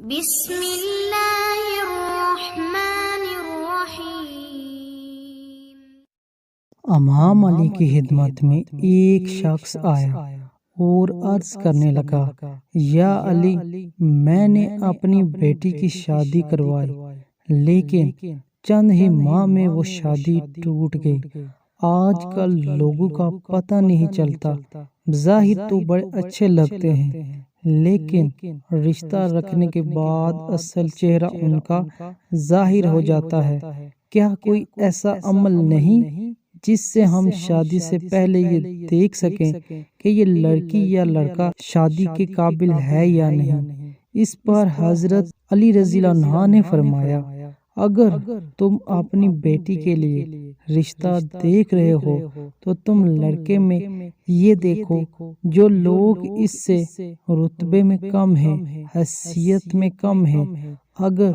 بسم اللہ الرحمن الرحیم۔ امام علی کی خدمت میں ایک شخص آیا اور عرض کرنے لگا، یا علی، میں نے اپنی بیٹی کی شادی کروائی لیکن چند ہی ماہ میں وہ شادی ٹوٹ گئی۔ آج کل لوگوں کا پتہ نہیں چلتا، ظاہر تو بڑے اچھے لگتے ہیں لیکن رشتہ رکھنے کے بعد اصل چہرہ ان کا ظاہر ہو جاتا ہے۔ کیا کوئی ایسا عمل نہیں جس سے ہم شادی سے پہلے یہ دیکھ سکیں کہ یہ لڑکی یا لڑکا شادی کے قابل ہے یا نہیں؟ اس پر حضرت علی رضی اللہ عنہ نے فرمایا، اگر تم اپنی بیٹی کے لیے رشتہ دیکھ رہے ہو تو تم لڑکے میں یہ دیکھو جو لوگ اس سے رتبے میں کم ہیں، حیثیت میں کم ہیں، اگر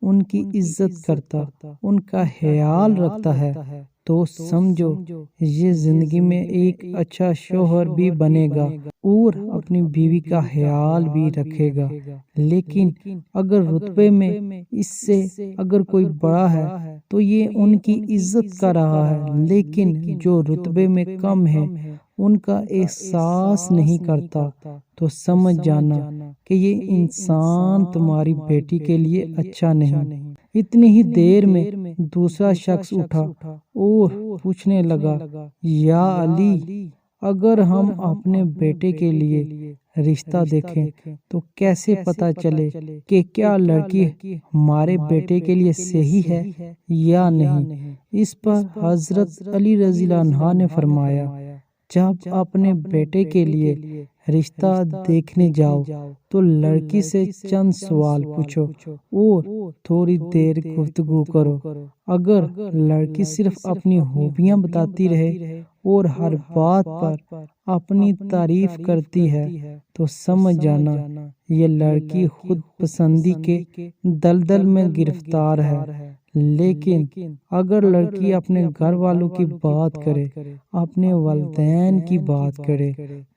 ان کی عزت کرتا، ان کا خیال رکھتا ہے تو سمجھو یہ زندگی میں ایک اچھا شوہر بھی بنے گا اور اپنی بیوی کا خیال بھی رکھے گا۔ لیکن اگر رتبے میں اس سے اگر کوئی بڑا ہے تو یہ ان کی عزت کر رہا ہے، لیکن جو رتبے میں کم ہے ان کا احساس نہیں کرتا، تو سمجھ جانا کہ یہ انسان تمہاری بیٹی کے لیے اچھا نہیں۔ اتنی ہی دیر میں دوسرا شخص اٹھا اور پوچھنے لگا، یا علی، اگر ہم اپنے بیٹے کے لیے رشتہ دیکھیں تو کیسے پتہ چلے کہ کیا لڑکی ہمارے بیٹے کے لیے صحیح ہے یا نہیں؟ اس پر حضرت علی رضی اللہ عنہ نے فرمایا، جب اپنے بیٹے کے لیے رشتہ دیکھنے جاؤ تو لڑکی سے چند سوال پوچھو اور تھوڑی دیر گفتگو کرو۔ اگر لڑکی صرف اپنی خوبیاں بتاتی رہے اور ہر بات پر اپنی تعریف کرتی ہے تو سمجھ جانا یہ لڑکی خود پسندی کے دلدل میں گرفتار ہے۔ لیکن اگر لڑکی اپنے گھر والوں کی بات کرے، اپنے والدین کی بات کرے،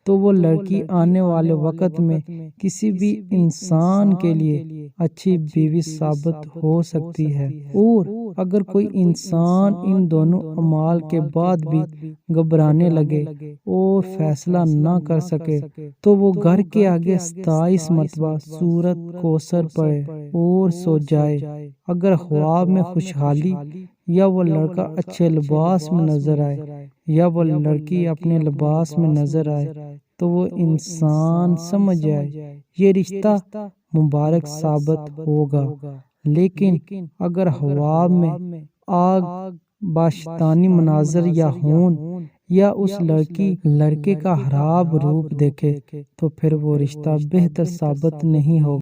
تو وہ لڑکی آنے والے وقت میں کسی بھی انسان کے لیے اچھی بیوی ثابت ہو سکتی ہے۔ اور اگر کوئی انسان ان دونوں اعمال کے بعد بھی گھبرانے لگے اور فیصلہ نہ کر سکے تو وہ گھر کے آگے 27 مرتبہ سورۃ کوثر پڑھے اور سو جائے۔ اگر خواب میں خوشحالی یا وہ لڑکا اچھے لباس میں نظر آئے یا وہ لڑکی اپنے لباس میں نظر آئے تو وہ انسان سمجھ جائے یہ رشتہ مبارک ثابت ہوگا۔ لیکن اگر خواب میں آگ باشتانی مناظر یا ہون یا اس لڑکے کا خراب روپ دیکھے تو پھر وہ رشتہ بہتر ثابت نہیں ہوگا۔